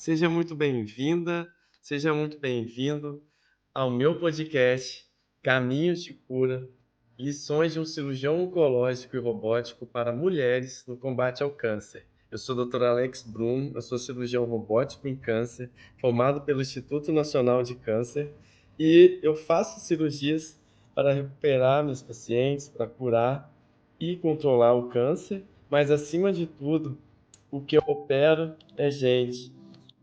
Seja muito bem-vinda, seja muito bem-vindo ao meu podcast Caminhos de Cura, lições de um cirurgião oncológico e robótico para mulheres no combate ao câncer. Eu sou o Dr. Alex Bruno, eu sou cirurgião robótico em câncer, formado pelo Instituto Nacional de Câncer, e eu faço cirurgias para recuperar meus pacientes, para curar e controlar o câncer, mas acima de tudo, o que eu opero é gente.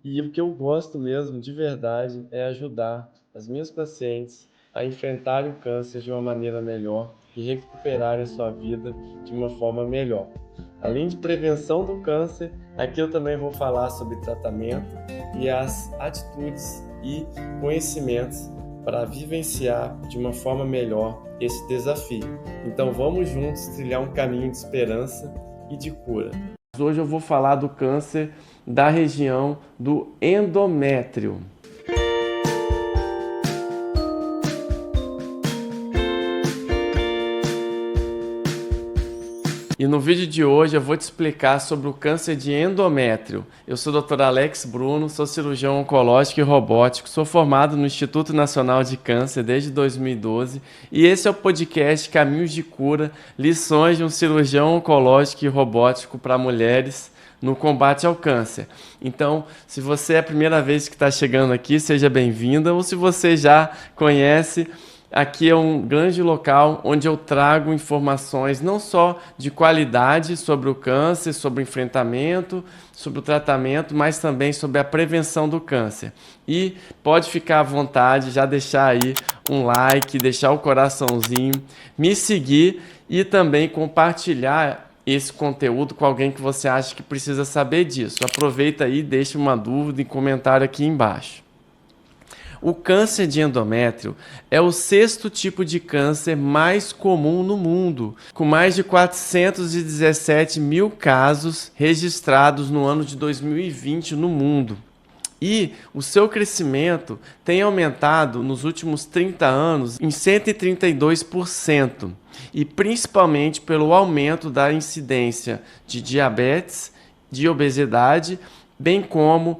E o que eu gosto mesmo, de verdade, é ajudar as minhas pacientes a enfrentarem o câncer de uma maneira melhor e recuperarem a sua vida de uma forma melhor. Além de prevenção do câncer, aqui eu também vou falar sobre tratamento e as atitudes e conhecimentos para vivenciar de uma forma melhor esse desafio. Então vamos juntos trilhar um caminho de esperança e de cura. Hoje eu vou falar do câncer da região do endométrio. E no vídeo de hoje eu vou te explicar sobre o câncer de endométrio. Eu sou o Dr. Alex Bruno, sou cirurgião oncológico e robótico, sou formado no Instituto Nacional de Câncer desde 2012 e esse é o podcast Caminhos de Cura, lições de um cirurgião oncológico e robótico para mulheres no combate ao câncer. Então, se você é a primeira vez que está chegando aqui, seja bem-vinda, ou se você já conhece, aqui é um grande local onde eu trago informações não só de qualidade sobre o câncer, sobre o enfrentamento, sobre o tratamento, mas também sobre a prevenção do câncer. E pode ficar à vontade, já deixar aí um like, deixar o coraçãozinho, me seguir e também compartilhar esse conteúdo com alguém que você acha que precisa saber disso. Aproveita aí e deixa uma dúvida em comentário aqui embaixo. O câncer de endométrio é o 6º tipo de câncer mais comum no mundo, com mais de 417 mil casos registrados no ano de 2020 no mundo. E o seu crescimento tem aumentado nos últimos 30 anos em 132%, e principalmente pelo aumento da incidência de diabetes, de obesidade, bem como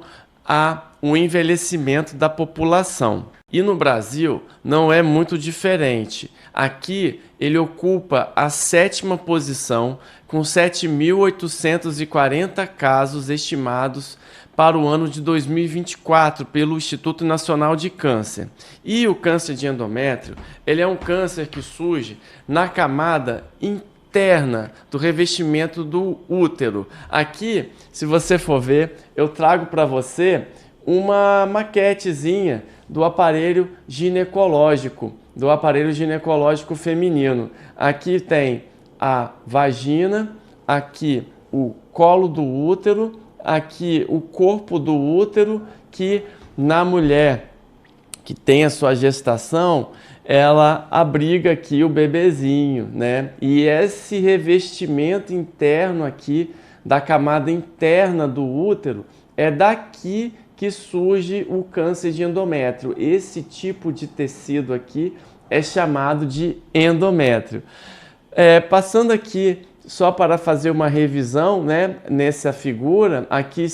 o envelhecimento da população. E no Brasil não é muito diferente. Aqui ele ocupa a 7ª posição, com 7.840 casos estimados para o ano de 2024 pelo Instituto Nacional de Câncer. E o câncer de endométrio, ele é um câncer que surge na camada interna do revestimento do útero. Aqui, se você for ver, eu trago para você uma maquetezinha do aparelho ginecológico feminino. Aqui tem a vagina, aqui o colo do útero, aqui o corpo do útero, que na mulher que tem a sua gestação, ela abriga aqui o bebezinho, né? E esse revestimento interno aqui, da camada interna do útero, é daqui que surge o câncer de endométrio. Esse tipo de tecido aqui é chamado de endométrio. Passando aqui só para fazer uma revisão, né, nessa figura, aqui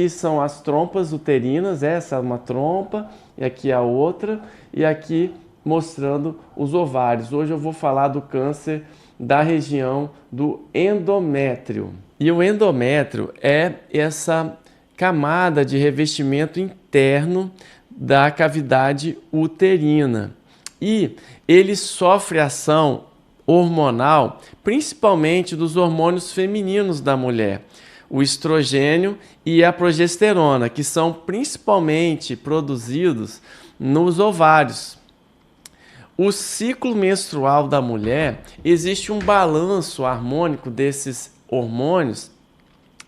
são as trompas uterinas, essa é uma trompa e aqui a outra, e aqui mostrando os ovários. Hoje eu vou falar do câncer da região do endométrio. E o endométrio é essa camada de revestimento interno da cavidade uterina. E ele sofre ação hormonal, principalmente dos hormônios femininos da mulher, o estrogênio e a progesterona, que são principalmente produzidos nos ovários. O ciclo menstrual da mulher, existe um balanço harmônico desses hormônios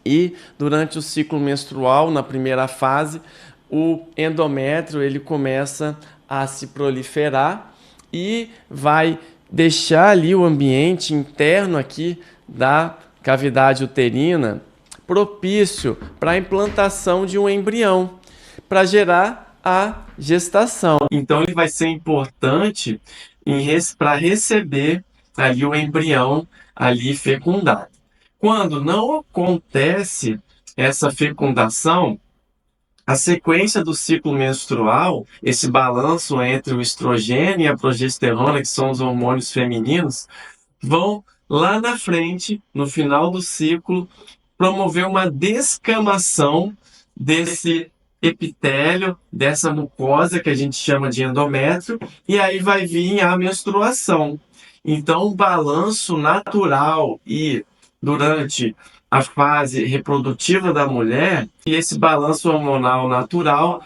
e durante o ciclo menstrual, na primeira fase, o endométrio ele começa a se proliferar e vai deixar ali o ambiente interno aqui da cavidade uterina propício para a implantação de um embrião, para gerar a gestação. Então ele vai ser importante para receber ali o embrião ali fecundado. Quando não acontece essa fecundação, A sequência do ciclo menstrual, esse balanço entre o estrogênio e a progesterona, que são os hormônios femininos, vão lá na frente, no final do ciclo, promover uma descamação desse epitélio, dessa mucosa que a gente chama de endométrio, e aí vai vir a menstruação. Então, o balanço natural e durante a fase reprodutiva da mulher, e esse balanço hormonal natural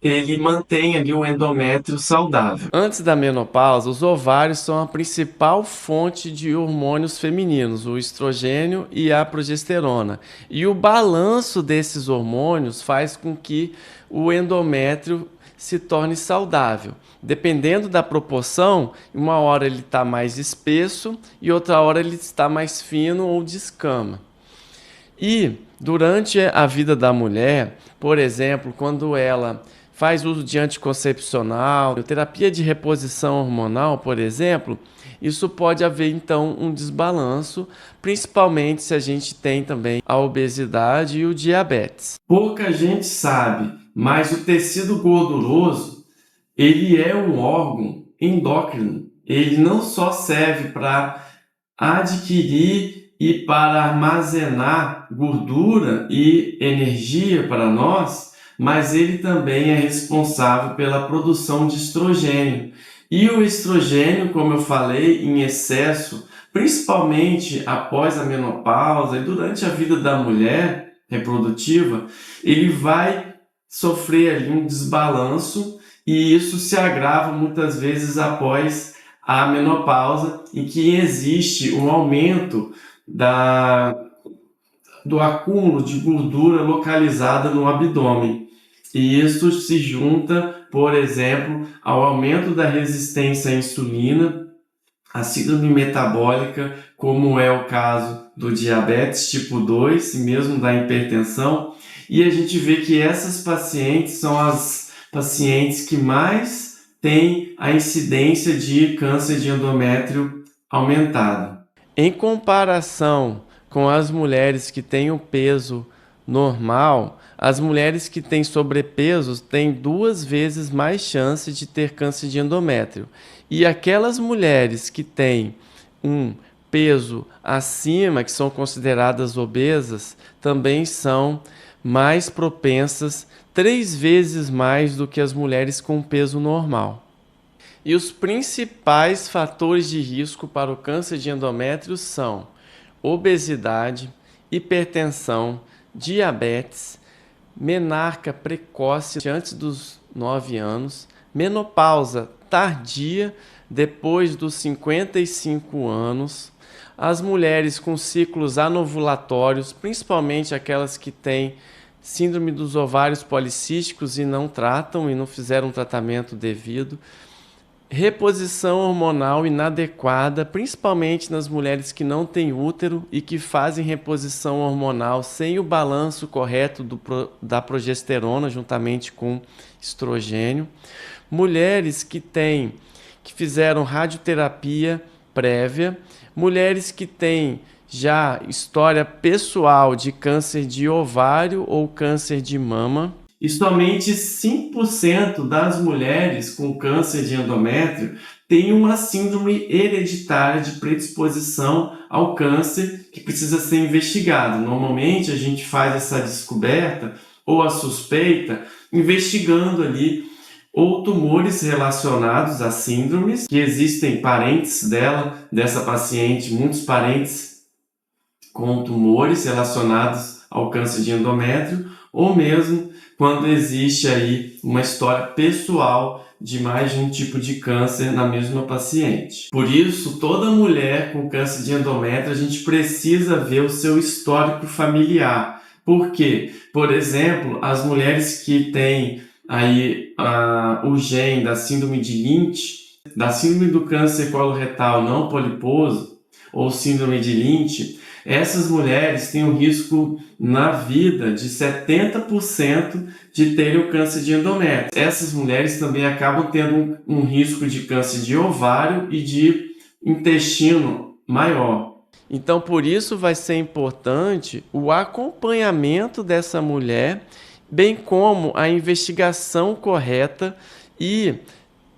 ele mantém ali o endométrio saudável. Antes da menopausa, os ovários são a principal fonte de hormônios femininos, o estrogênio e a progesterona. E o balanço desses hormônios faz com que o endométrio se torne saudável. Dependendo da proporção, uma hora ele está mais espesso e outra hora ele está mais fino ou descama. E durante a vida da mulher, por exemplo, quando ela faz uso de anticoncepcional, terapia de reposição hormonal, por exemplo, isso pode haver então um desbalanço, principalmente se a gente tem também a obesidade e o diabetes. Pouca gente sabe, mas o tecido gorduroso, ele é um órgão endócrino. Ele não só serve para adquirir e para armazenar gordura e energia para nós, mas ele também é responsável pela produção de estrogênio. E o estrogênio, como eu falei, em excesso, principalmente após a menopausa e durante a vida da mulher reprodutiva, ele vai sofrer ali um desbalanço e isso se agrava muitas vezes após a menopausa, em que existe um aumento do acúmulo de gordura localizada no abdômen. E isso se junta, por exemplo, ao aumento da resistência à insulina, à síndrome metabólica, como é o caso do diabetes tipo 2 e mesmo da hipertensão. E a gente vê que essas pacientes são as pacientes que mais têm a incidência de câncer de endométrio aumentada. Em comparação com as mulheres que têm o peso normal, as mulheres que têm sobrepeso têm 2 vezes mais chance de ter câncer de endométrio. E aquelas mulheres que têm um peso acima, que são consideradas obesas, também são mais propensas, 3 vezes mais do que as mulheres com peso normal. E os principais fatores de risco para o câncer de endométrio são obesidade, hipertensão, diabetes, menarca precoce antes dos 9 anos, menopausa tardia depois dos 55 anos, as mulheres com ciclos anovulatórios, principalmente aquelas que têm síndrome dos ovários policísticos e não tratam e não fizeram um tratamento devido, reposição hormonal inadequada, principalmente nas mulheres que não têm útero e que fazem reposição hormonal sem o balanço correto da progesterona juntamente com estrogênio. Mulheres que fizeram radioterapia prévia, mulheres que têm já história pessoal de câncer de ovário ou câncer de mama. E somente 5% das mulheres com câncer de endométrio têm uma síndrome hereditária de predisposição ao câncer que precisa ser investigado. Normalmente a gente faz essa descoberta ou a suspeita investigando ali ou tumores relacionados a síndromes, que existem parentes dessa paciente, muitos parentes com tumores relacionados ao câncer de endométrio, ou mesmo quando existe aí uma história pessoal de mais de um tipo de câncer na mesma paciente. Por isso, toda mulher com câncer de endométrio, a gente precisa ver o seu histórico familiar. Por quê? Por exemplo, as mulheres que têm aí o gene da síndrome de Lynch, da síndrome do câncer coloretal não poliposo, ou síndrome de Lynch, essas mulheres têm um risco na vida de 70% de terem o câncer de endométrio. Essas mulheres também acabam tendo um risco de câncer de ovário e de intestino maior. Então, por isso vai ser importante o acompanhamento dessa mulher bem como a investigação correta. E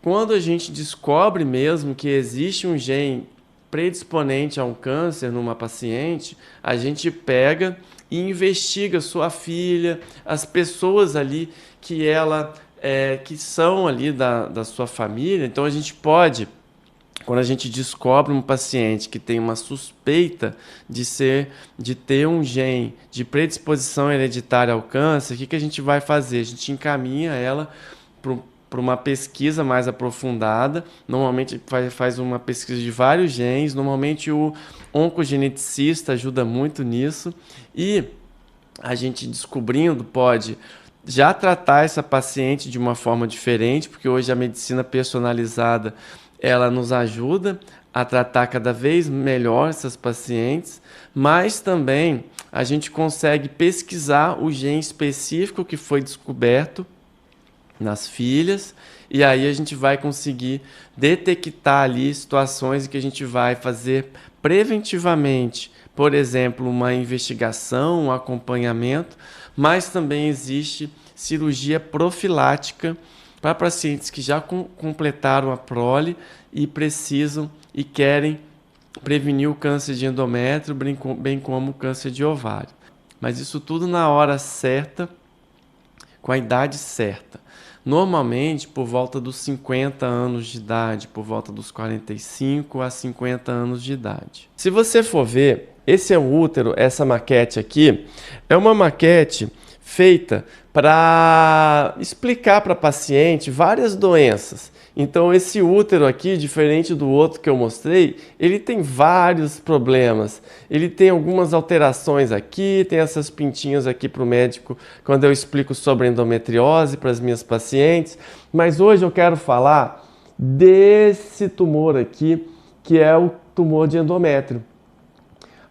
quando a gente descobre mesmo que existe um gene predisponente a um câncer numa paciente, a gente pega e investiga sua filha, as pessoas ali que são ali da sua família. Então a gente pode, quando a gente descobre um paciente que tem uma suspeita de ter um gene de predisposição hereditária ao câncer, o que a gente vai fazer? A gente encaminha ela para uma pesquisa mais aprofundada. Normalmente faz uma pesquisa de vários genes. Normalmente o oncogeneticista ajuda muito nisso. E a gente descobrindo pode já tratar essa paciente de uma forma diferente, porque hoje a medicina personalizada ela nos ajuda a tratar cada vez melhor essas pacientes, mas também a gente consegue pesquisar o gene específico que foi descoberto nas filhas, e aí a gente vai conseguir detectar ali situações em que a gente vai fazer preventivamente, por exemplo, uma investigação, um acompanhamento, mas também existe cirurgia profilática para pacientes que já completaram a prole e precisam e querem prevenir o câncer de endométrio, bem como o câncer de ovário. Mas isso tudo na hora certa, com a idade certa. Normalmente por volta dos 50 anos de idade, por volta dos 45 a 50 anos de idade. Se você for ver, esse é o útero, essa maquete aqui, é uma maquete feita para explicar para a paciente várias doenças. Então esse útero aqui, diferente do outro que eu mostrei, ele tem vários problemas. Ele tem algumas alterações aqui, tem essas pintinhas aqui para o médico quando eu explico sobre endometriose para as minhas pacientes. Mas hoje eu quero falar desse tumor aqui, que é o tumor de endométrio.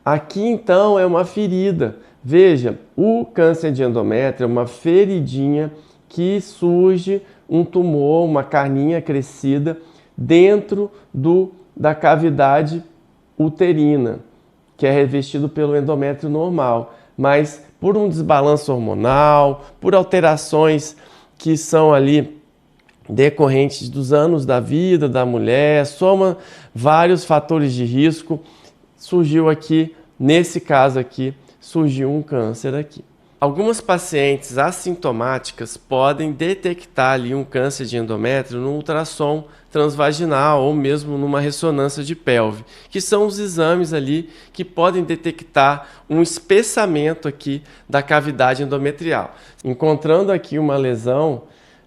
Aqui então é uma ferida. Veja, o câncer de endométrio é uma feridinha que surge um tumor, uma carninha crescida dentro da cavidade uterina, que é revestido pelo endométrio normal. Mas por um desbalanço hormonal, por alterações que são ali decorrentes dos anos da vida da mulher, soma vários fatores de risco, surgiu aqui, nesse caso aqui, surgiu um câncer aqui. Algumas pacientes assintomáticas podem detectar ali um câncer de endométrio no ultrassom transvaginal ou mesmo numa ressonância de pelve, que são os exames ali que podem detectar um espessamento aqui da cavidade endometrial. Encontrando aqui uma lesão,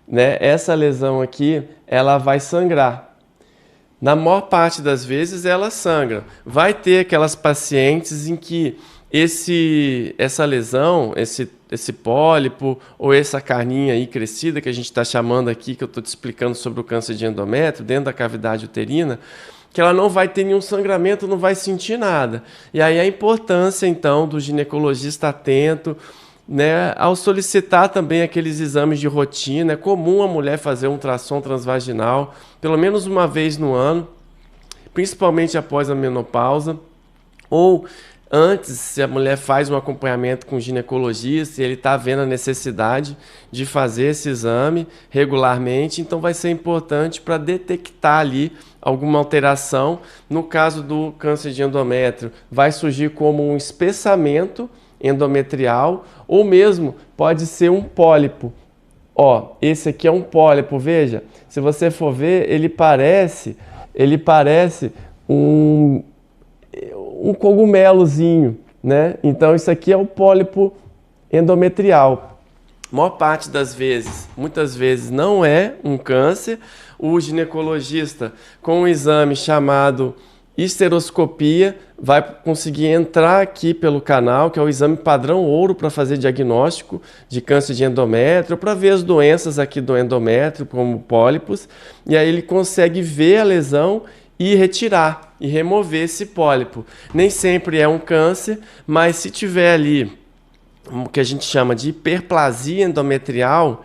né, essa lesão aqui, ela vai sangrar. Na maior parte das vezes ela sangra. Vai ter aquelas pacientes em que essa lesão, esse pólipo ou essa carninha aí crescida que a gente está chamando aqui, que eu estou te explicando sobre o câncer de endométrio, dentro da cavidade uterina, que ela não vai ter nenhum sangramento, não vai sentir nada. E aí a importância então do ginecologista atento, né, ao solicitar também aqueles exames de rotina. É comum a mulher fazer um ultrassom transvaginal pelo menos uma vez no ano, principalmente após a menopausa, ou antes, se a mulher faz um acompanhamento com o ginecologista e ele está vendo a necessidade de fazer esse exame regularmente, então vai ser importante para detectar ali alguma alteração. No caso do câncer de endométrio, vai surgir como um espessamento endometrial ou mesmo pode ser um pólipo. Ó, esse aqui é um pólipo, veja, se você for ver, ele parece um cogumelozinho, né? Então isso aqui é o pólipo endometrial. A maior parte das vezes, muitas vezes não é um câncer. O ginecologista, com um exame chamado histeroscopia, vai conseguir entrar aqui pelo canal, que é o exame padrão ouro para fazer diagnóstico de câncer de endométrio, para ver as doenças aqui do endométrio, como pólipos, e aí ele consegue ver a lesão e retirar e remover esse pólipo. Nem sempre é um câncer, mas se tiver ali o que a gente chama de hiperplasia endometrial,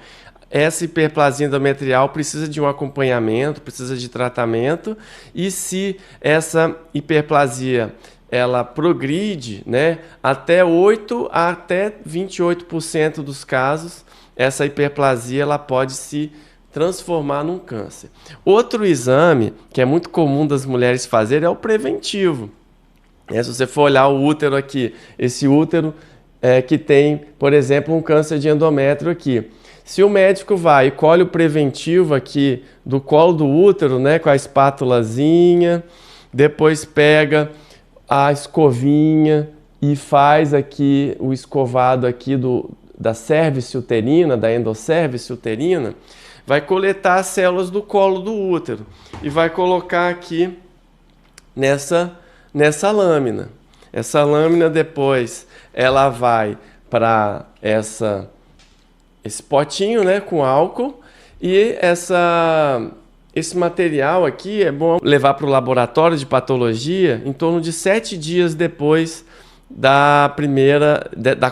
essa hiperplasia endometrial precisa de um acompanhamento, precisa de tratamento, e se essa hiperplasia ela progride, né, até 8 até 28% dos casos, essa hiperplasia ela pode se transformar num câncer. Outro exame que é muito comum das mulheres fazerem é o preventivo. Se você for olhar o útero aqui, esse útero que tem, por exemplo, um câncer de endométrio aqui. Se o médico vai e colhe o preventivo aqui do colo do útero, né, com a espátulazinha, depois pega a escovinha e faz aqui o escovado aqui da cervice uterina, da endoscervice uterina, vai coletar as células do colo do útero e vai colocar aqui nessa lâmina. Essa lâmina depois ela vai para esse potinho, né, com álcool, e esse material aqui é bom levar para o laboratório de patologia em torno de 7 dias depois da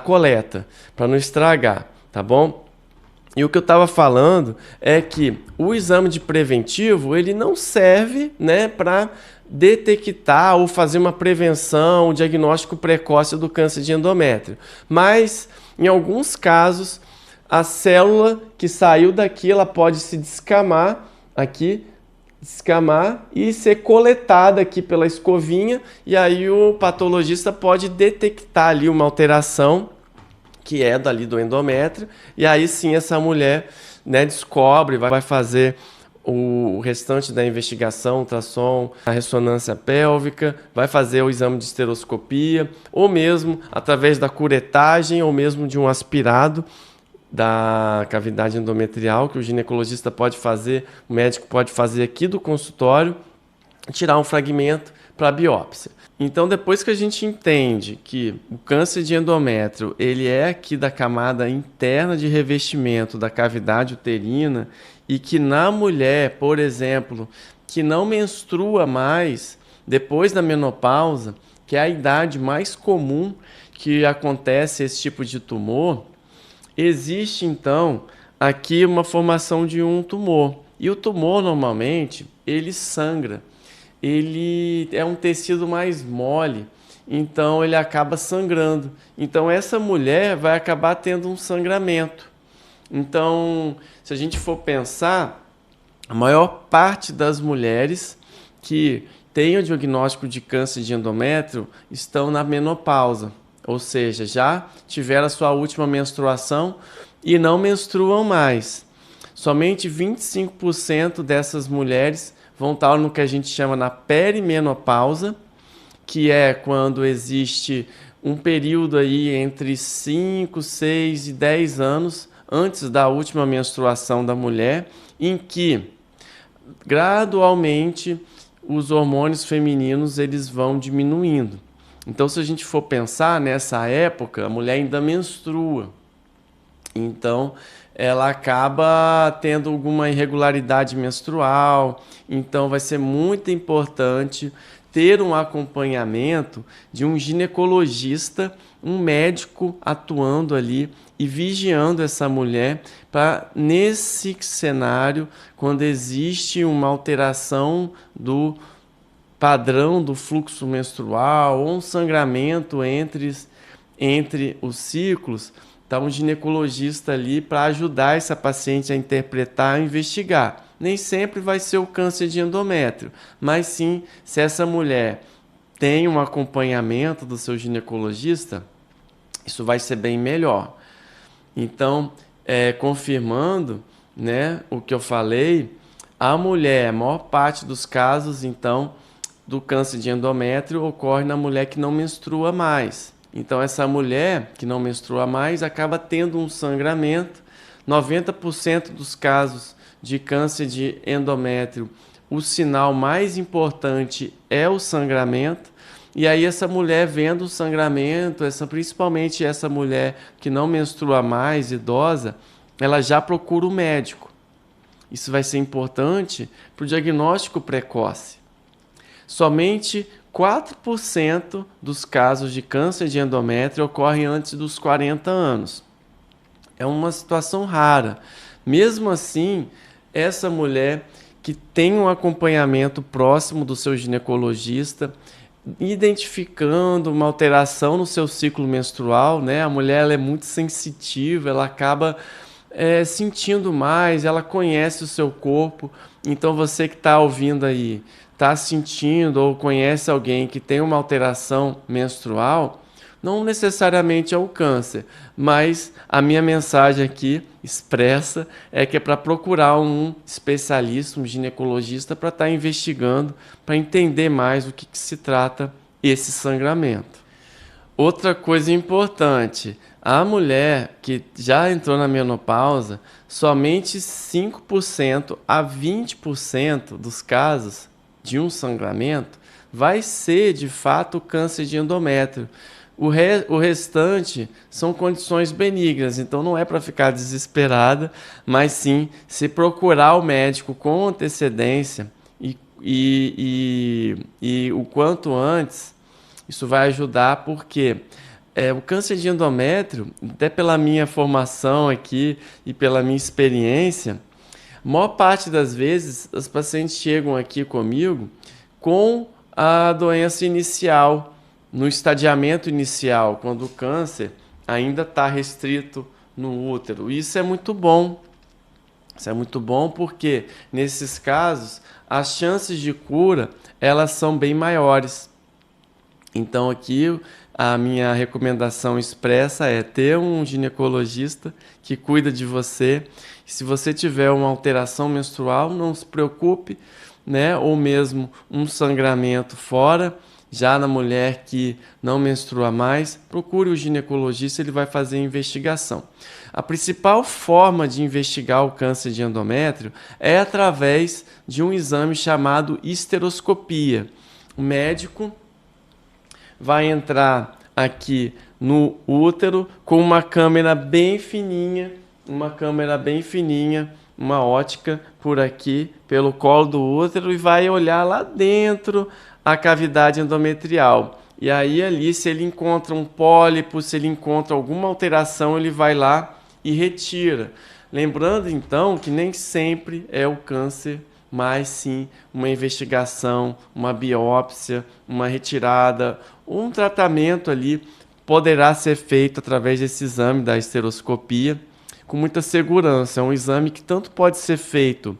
coleta, para não estragar, tá bom? E o que eu estava falando é que o exame de preventivo ele não serve, né, para detectar ou fazer uma prevenção, um diagnóstico precoce do câncer de endométrio. Mas, em alguns casos, a célula que saiu daqui ela pode se descamar e ser coletada aqui pela escovinha, e aí o patologista pode detectar ali uma alteração que é dali do endométrio, e aí sim essa mulher, né, descobre, vai fazer o restante da investigação, ultrassom, a ressonância pélvica, vai fazer o exame de esteroscopia, ou mesmo através da curetagem, ou mesmo de um aspirado da cavidade endometrial, que o ginecologista pode fazer, o médico pode fazer aqui do consultório, tirar um fragmento para biópsia. Então, depois que a gente entende que o câncer de endométrio ele é aqui da camada interna de revestimento da cavidade uterina e que na mulher, por exemplo, que não menstrua mais depois da menopausa, que é a idade mais comum que acontece esse tipo de tumor, existe então aqui uma formação de um tumor. E o tumor normalmente ele sangra. Ele é um tecido mais mole, então ele acaba sangrando. Então essa mulher vai acabar tendo um sangramento. Então, se a gente for pensar, a maior parte das mulheres que têm o diagnóstico de câncer de endométrio estão na menopausa, ou seja, já tiveram a sua última menstruação e não menstruam mais. Somente 25% dessas mulheres vão estar no que a gente chama na perimenopausa, que é quando existe um período aí entre 5, 6 e 10 anos antes da última menstruação da mulher, em que gradualmente os hormônios femininos eles vão diminuindo. Então, se a gente for pensar nessa época, a mulher ainda menstrua. Então, ela acaba tendo alguma irregularidade menstrual. Então, vai ser muito importante ter um acompanhamento de um ginecologista, um médico atuando ali e vigiando essa mulher para, nesse cenário, quando existe uma alteração do padrão do fluxo menstrual ou um sangramento entre os ciclos, está um ginecologista ali para ajudar essa paciente a interpretar e investigar. Nem sempre vai ser o câncer de endométrio, mas sim, se essa mulher tem um acompanhamento do seu ginecologista, isso vai ser bem melhor. Então, confirmando, né, o que eu falei, a mulher, a maior parte dos casos, então, do câncer de endométrio ocorre na mulher que não menstrua mais. Então, essa mulher que não menstrua mais acaba tendo um sangramento. 90% dos casos de câncer de endométrio, o sinal mais importante é o sangramento. E aí essa mulher vendo o sangramento, principalmente essa mulher que não menstrua mais, idosa, ela já procura o médico. Isso vai ser importante para o diagnóstico precoce. Somente 4% dos casos de câncer de endométrio ocorrem antes dos 40 anos. É uma situação rara. Mesmo assim, essa mulher que tem um acompanhamento próximo do seu ginecologista, identificando uma alteração no seu ciclo menstrual, né? A mulher ela é muito sensitiva, ela acaba sentindo mais, ela conhece o seu corpo. Então você que está ouvindo aí, está sentindo ou conhece alguém que tem uma alteração menstrual, não necessariamente é o câncer, mas a minha mensagem aqui expressa é que é para procurar um especialista, um ginecologista, para estar investigando, para entender mais o que se trata esse sangramento. Outra coisa importante, a mulher que já entrou na menopausa, somente 5% a 20% dos casos de um sangramento vai ser de fato câncer de endométrio. O restante são condições benignas, então não é para ficar desesperada, mas sim se procurar o médico com antecedência e o quanto antes. Isso vai ajudar porque o câncer de endométrio, até pela minha formação aqui e pela minha experiência, a maior parte das vezes os pacientes chegam aqui comigo com a doença inicial, no estadiamento inicial, quando o câncer ainda está restrito no útero. Isso é muito bom. Isso é muito bom porque, nesses casos, as chances de cura elas são bem maiores. Então aqui a minha recomendação expressa é ter um ginecologista que cuida de você. Se você tiver uma alteração menstrual, não se preocupe, né? Ou mesmo um sangramento fora, já na mulher que não menstrua mais, procure o ginecologista, ele vai fazer a investigação. A principal forma de investigar o câncer de endométrio é através de um exame chamado histeroscopia. O médico vai entrar aqui no útero com uma câmera bem fininha, uma ótica por aqui, pelo colo do útero, e vai olhar lá dentro a cavidade endometrial. E aí ali, se ele encontra um pólipo, se ele encontra alguma alteração, ele vai lá e retira. Lembrando então que nem sempre é o câncer, mas sim uma investigação, uma biópsia, uma retirada, um tratamento ali poderá ser feito através desse exame da histeroscopia com muita segurança. É um exame que tanto pode ser feito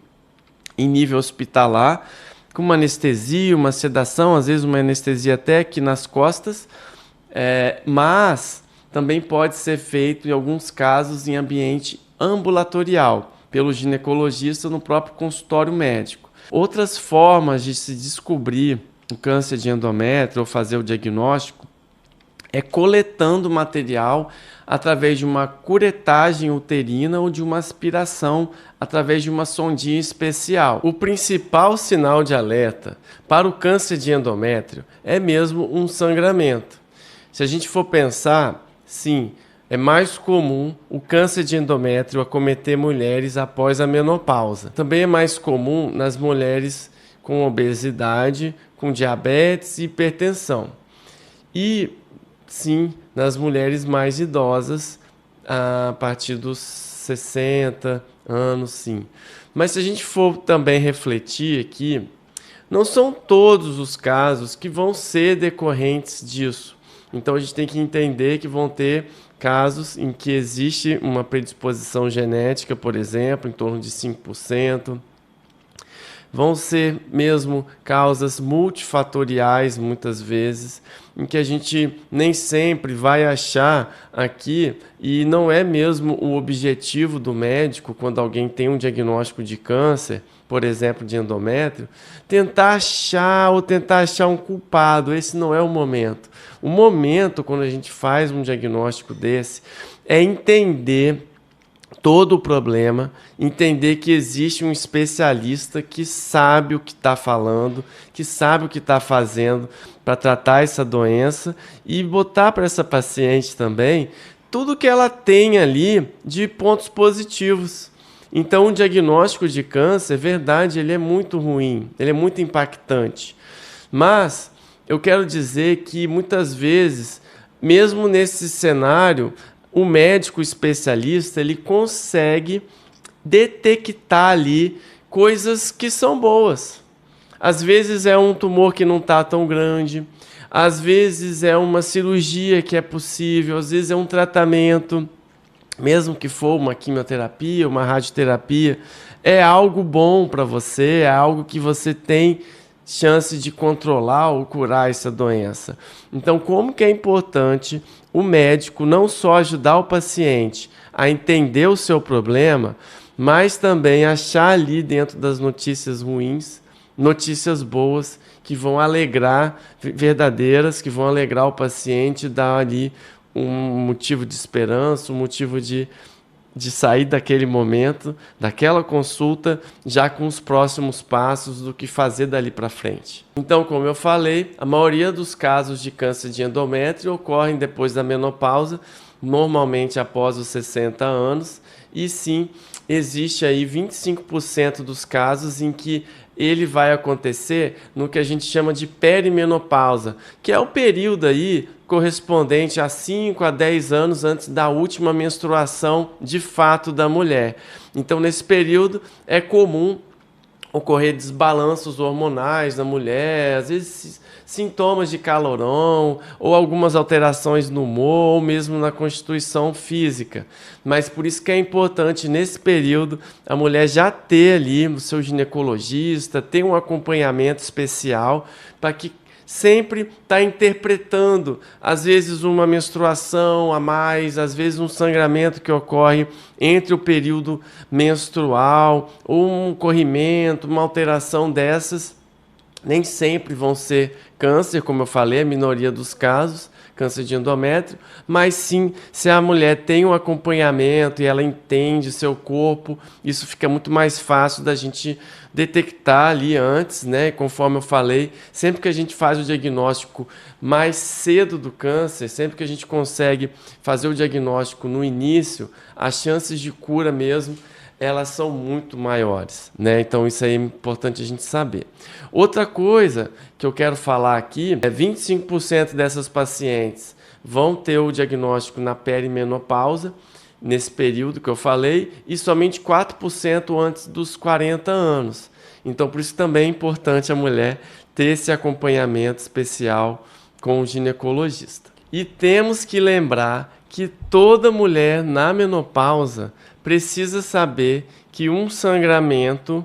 em nível hospitalar, com uma anestesia, uma sedação, às vezes uma anestesia até aqui nas costas, mas também pode ser feito em alguns casos em ambiente ambulatorial, pelo ginecologista no próprio consultório médico. Outras formas de se descobrir o câncer de endométrio ou fazer o diagnóstico é coletando material através de uma curetagem uterina ou de uma aspiração através de uma sondinha especial. O principal sinal de alerta para o câncer de endométrio é mesmo um sangramento. Se a gente for pensar, sim, é mais comum o câncer de endométrio acometer mulheres após a menopausa. Também é mais comum nas mulheres com obesidade, com diabetes e hipertensão. E, sim, nas mulheres mais idosas, a partir dos 60 anos, sim. Mas se a gente for também refletir aqui, não são todos os casos que vão ser decorrentes disso. Então a gente tem que entender que vão ter casos em que existe uma predisposição genética, por exemplo, em torno de 5%. Vão ser mesmo causas multifatoriais, muitas vezes, em que a gente nem sempre vai achar aqui, e não é mesmo o objetivo do médico, quando alguém tem um diagnóstico de câncer, por exemplo, de endométrio, tentar achar um culpado. Esse não é o momento. O momento, quando a gente faz um diagnóstico desse, é entender todo o problema, entender que existe um especialista que sabe o que está falando, que sabe o que está fazendo para tratar essa doença e botar para essa paciente também tudo que ela tem ali de pontos positivos. Então, o diagnóstico de câncer, é verdade, ele é muito ruim, ele é muito impactante. Mas eu quero dizer que muitas vezes, mesmo nesse cenário, o médico especialista ele consegue detectar ali coisas que são boas. Às vezes é um tumor que não está tão grande, às vezes é uma cirurgia que é possível, às vezes é um tratamento, mesmo que for uma quimioterapia, uma radioterapia, é algo bom para você, é algo que você tem chance de controlar ou curar essa doença. Então, como que é importante o médico não só ajudar o paciente a entender o seu problema, mas também achar ali dentro das notícias ruins, notícias boas que vão alegrar, verdadeiras, que vão alegrar o paciente, dar ali um motivo de esperança, um motivo de sair daquele momento, daquela consulta, já com os próximos passos do que fazer dali para frente. Então, como eu falei, a maioria dos casos de câncer de endométrio ocorrem depois da menopausa, normalmente após os 60 anos, e sim, existe aí 25% dos casos em que ele vai acontecer no que a gente chama de perimenopausa, que é o período aí correspondente a 5 a 10 anos antes da última menstruação de fato da mulher. Então, nesse período, é comum ocorrer desbalanços hormonais na mulher, às vezes sintomas de calorão, ou algumas alterações no humor, ou mesmo na constituição física. Mas por isso que é importante, nesse período, a mulher já ter ali o seu ginecologista, ter um acompanhamento especial, para que sempre está interpretando, às vezes uma menstruação a mais, às vezes um sangramento que ocorre entre o período menstrual, ou um corrimento, uma alteração dessas. Nem sempre vão ser câncer, como eu falei, a minoria dos casos, câncer de endométrio, mas sim, se a mulher tem um acompanhamento e ela entende seu corpo, isso fica muito mais fácil da gente detectar ali antes, né? Conforme eu falei, sempre que a gente faz o diagnóstico mais cedo do câncer, sempre que a gente consegue fazer o diagnóstico no início, as chances de cura mesmo, elas são muito maiores, né? Então isso aí é importante a gente saber. Outra coisa que eu quero falar aqui é 25% dessas pacientes vão ter o diagnóstico na perimenopausa, nesse período que eu falei, e somente 4% antes dos 40 anos. Então por isso também é importante a mulher ter esse acompanhamento especial com o ginecologista. E temos que lembrar que toda mulher na menopausa precisa saber que um sangramento,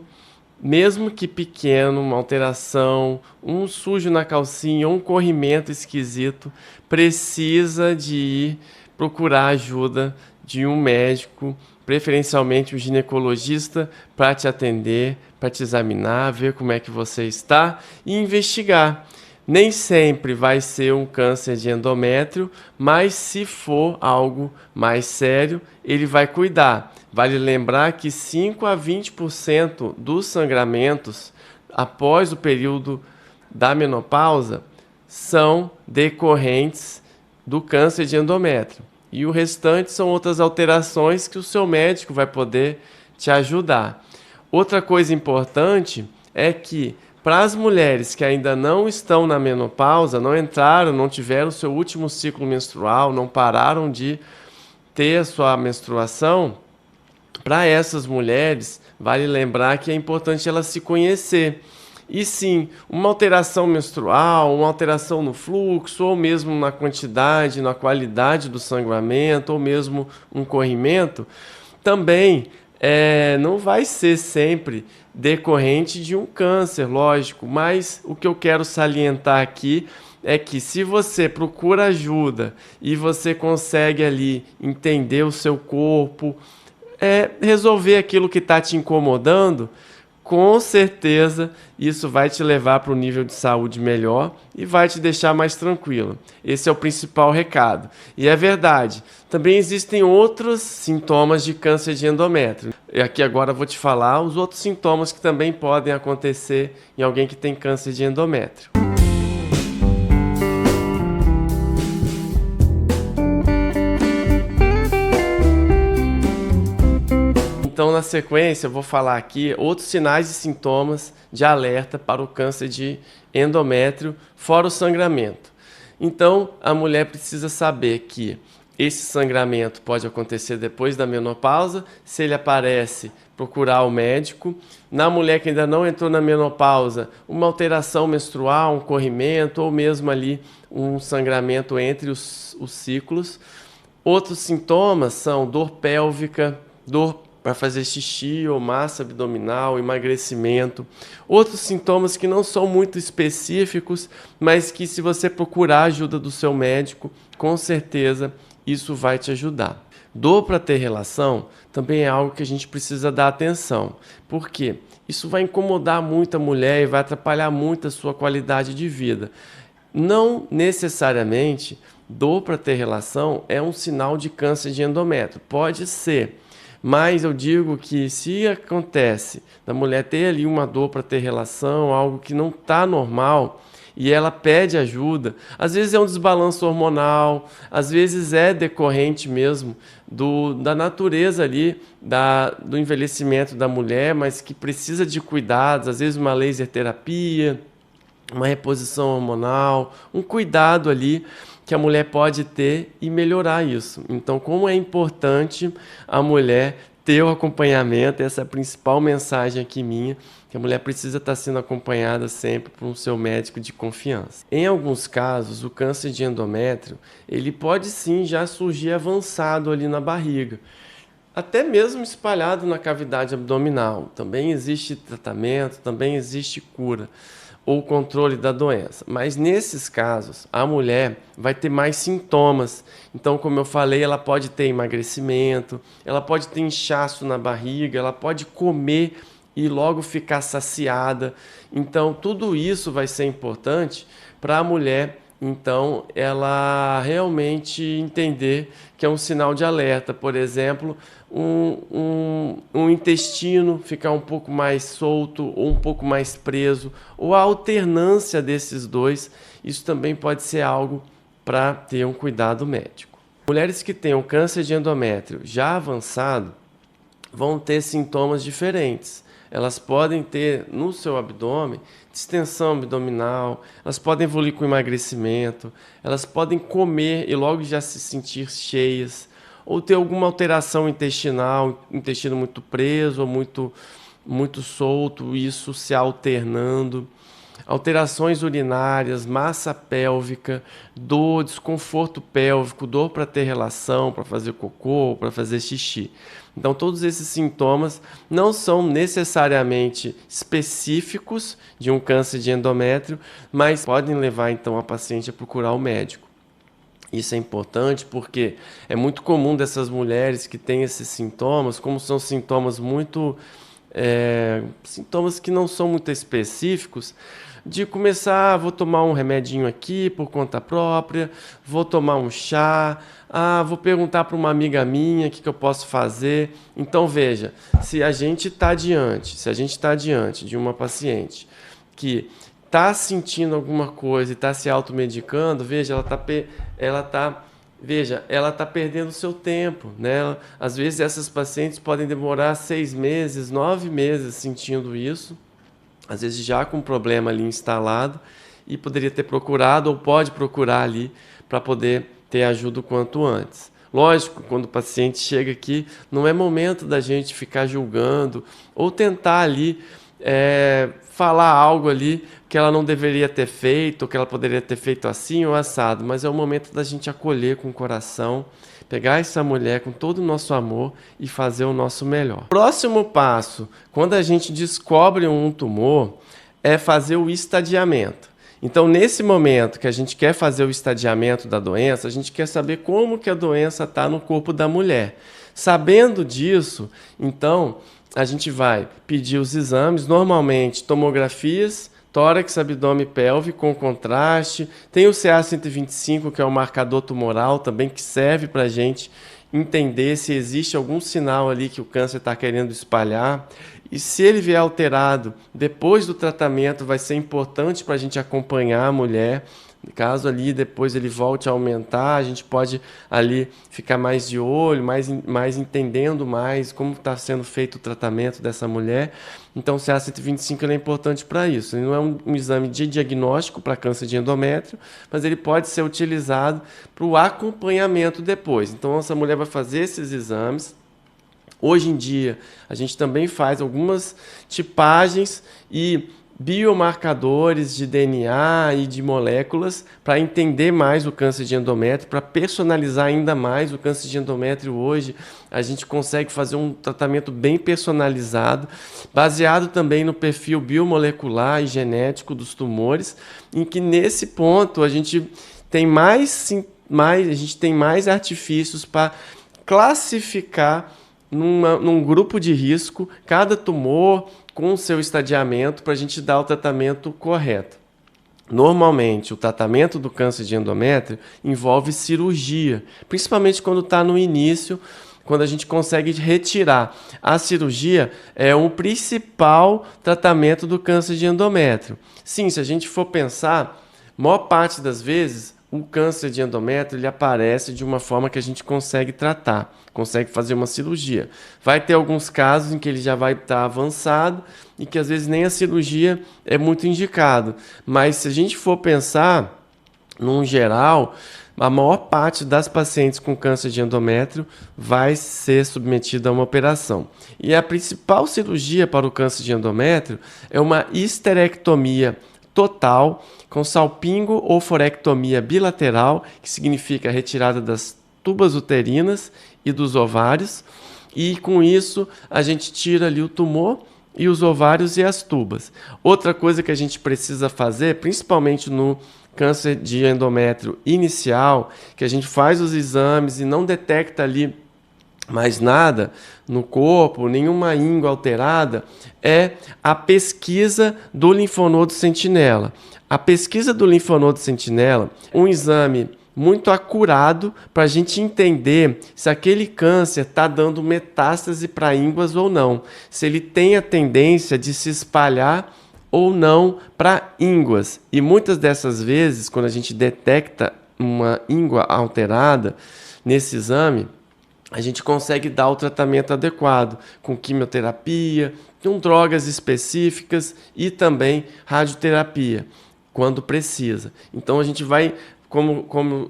mesmo que pequeno, uma alteração, um sujo na calcinha, um corrimento esquisito, precisa de ir procurar ajuda de um médico, preferencialmente um ginecologista, para te atender, para te examinar, ver como é que você está e investigar. Nem sempre vai ser um câncer de endométrio, mas se for algo mais sério, ele vai cuidar. Vale lembrar que 5 a 20% dos sangramentos após o período da menopausa são decorrentes do câncer de endométrio. E o restante são outras alterações que o seu médico vai poder te ajudar. Outra coisa importante é que para as mulheres que ainda não estão na menopausa, não entraram, não tiveram seu último ciclo menstrual, não pararam de ter a sua menstruação, para essas mulheres, vale lembrar que é importante elas se conhecer. E sim, uma alteração menstrual, uma alteração no fluxo, ou mesmo na quantidade, na qualidade do sangramento, ou mesmo um corrimento, também não vai ser sempre decorrente de um câncer, lógico, mas o que eu quero salientar aqui é que se você procura ajuda e você consegue ali entender o seu corpo, resolver aquilo que está te incomodando, com certeza isso vai te levar para um nível de saúde melhor e vai te deixar mais tranquilo. Esse é o principal recado. E é verdade, também existem outros sintomas de câncer de endométrio. E aqui agora eu vou te falar os outros sintomas que também podem acontecer em alguém que tem câncer de endométrio. Então, na sequência, eu vou falar aqui outros sinais e sintomas de alerta para o câncer de endométrio, fora o sangramento. Então, a mulher precisa saber que esse sangramento pode acontecer depois da menopausa. Se ele aparece, procurar o médico. Na mulher que ainda não entrou na menopausa, uma alteração menstrual, um corrimento ou mesmo ali um sangramento entre os ciclos. Outros sintomas são dor pélvica, dor para fazer xixi ou massa abdominal, emagrecimento. Outros sintomas que não são muito específicos, mas que se você procurar a ajuda do seu médico, com certeza isso vai te ajudar. Dor para ter relação também é algo que a gente precisa dar atenção. Por quê? Isso vai incomodar muito a mulher e vai atrapalhar muito a sua qualidade de vida. Não necessariamente dor para ter relação é um sinal de câncer de endométrio. Pode ser, mas eu digo que se acontece da mulher ter ali uma dor para ter relação, algo que não está normal, e ela pede ajuda, às vezes é um desbalanço hormonal, às vezes é decorrente mesmo da natureza ali, do envelhecimento da mulher, mas que precisa de cuidados, às vezes uma laser terapia, uma reposição hormonal, um cuidado ali que a mulher pode ter e melhorar isso. Então, como é importante a mulher ter o acompanhamento, essa é a principal mensagem aqui minha, que a mulher precisa estar sendo acompanhada sempre por um seu médico de confiança. Em alguns casos, o câncer de endométrio, ele pode sim já surgir avançado ali na barriga, até mesmo espalhado na cavidade abdominal. Também existe tratamento, também existe cura ou controle da doença. Mas nesses casos, a mulher vai ter mais sintomas. Então, como eu falei, ela pode ter emagrecimento, ela pode ter inchaço na barriga, ela pode comer e logo ficar saciada. Então, tudo isso vai ser importante para a mulher, então, ela realmente entender que é um sinal de alerta. Por exemplo, um intestino ficar um pouco mais solto ou um pouco mais preso, ou a alternância desses dois, isso também pode ser algo para ter um cuidado médico. Mulheres que tenham câncer de endométrio já avançado vão ter sintomas diferentes. Elas podem ter no seu abdômen distensão abdominal, elas podem evoluir com emagrecimento, elas podem comer e logo já se sentir cheias, ou ter alguma alteração intestinal, intestino muito preso ou muito solto, isso se alternando. Alterações urinárias, massa pélvica, dor, desconforto pélvico, dor para ter relação, para fazer cocô, para fazer xixi. Então, todos esses sintomas não são necessariamente específicos de um câncer de endométrio, mas podem levar então a paciente a procurar o médico. Isso é importante porque é muito comum dessas mulheres que têm esses sintomas, como são sintomas sintomas que não são muito específicos, de começar, vou tomar um remedinho aqui por conta própria, vou tomar um chá, vou perguntar para uma amiga minha o que eu posso fazer. Então veja, se a gente está diante de uma paciente que está sentindo alguma coisa e está se automedicando, veja, ela está perdendo o seu tempo, né? Às vezes essas pacientes podem demorar 6 meses, 9 meses sentindo isso, às vezes já com um problema ali instalado, e poderia ter procurado ou pode procurar ali para poder ter ajuda o quanto antes. Lógico, quando o paciente chega aqui, não é momento da gente ficar julgando ou tentar ali falar algo ali que ela não deveria ter feito, ou que ela poderia ter feito assim ou assado, mas é o momento da gente acolher com o coração, pegar essa mulher com todo o nosso amor e fazer o nosso melhor. Próximo passo, quando a gente descobre um tumor, é fazer o estadiamento. Então, nesse momento que a gente quer fazer o estadiamento da doença, a gente quer saber como que a doença está no corpo da mulher. Sabendo disso, então, a gente vai pedir os exames, normalmente tomografias, tórax, abdômen e pelve com contraste. Tem o CA-125, que é o marcador tumoral também, que serve para a gente entender se existe algum sinal ali que o câncer está querendo espalhar. E se ele vier alterado depois do tratamento, vai ser importante para a gente acompanhar a mulher. Caso ali depois ele volte a aumentar, a gente pode ali ficar mais de olho, mais entendendo mais como está sendo feito o tratamento dessa mulher. Então o CA-125 é importante para isso. Ele não é um exame de diagnóstico para câncer de endométrio, mas ele pode ser utilizado para o acompanhamento depois. Então essa mulher vai fazer esses exames. Hoje em dia a gente também faz algumas tipagens e biomarcadores de DNA e de moléculas para entender mais o câncer de endométrio, para personalizar ainda mais o câncer de endométrio. Hoje a gente consegue fazer um tratamento bem personalizado, baseado também no perfil biomolecular e genético dos tumores, em que nesse ponto a gente tem mais artifícios para classificar num grupo de risco cada tumor com o seu estadiamento para a gente dar o tratamento correto. Normalmente, o tratamento do câncer de endométrio envolve cirurgia, principalmente quando está no início, quando a gente consegue retirar. A cirurgia é o principal tratamento do câncer de endométrio. Sim, se a gente for pensar, maior parte das vezes, o câncer de endométrio ele aparece de uma forma que a gente consegue tratar, consegue fazer uma cirurgia. Vai ter alguns casos em que ele já vai estar avançado e que às vezes nem a cirurgia é muito indicado. Mas se a gente for pensar, num geral, a maior parte das pacientes com câncer de endométrio vai ser submetida a uma operação. E a principal cirurgia para o câncer de endométrio é uma histerectomia total, com salpingo ou forectomia bilateral, que significa a retirada das tubas uterinas e dos ovários, e com isso a gente tira ali o tumor e os ovários e as tubas. Outra coisa que a gente precisa fazer, principalmente no câncer de endométrio inicial, que a gente faz os exames e não detecta ali mais nada no corpo, nenhuma íngua alterada, é a pesquisa do linfonodo sentinela. A pesquisa do linfonodo sentinela, um exame muito acurado para a gente entender se aquele câncer está dando metástase para ínguas ou não, se ele tem a tendência de se espalhar ou não para ínguas. E muitas dessas vezes, quando a gente detecta uma íngua alterada nesse exame, a gente consegue dar o tratamento adequado, com quimioterapia, com drogas específicas e também radioterapia, quando precisa. Então a gente vai, como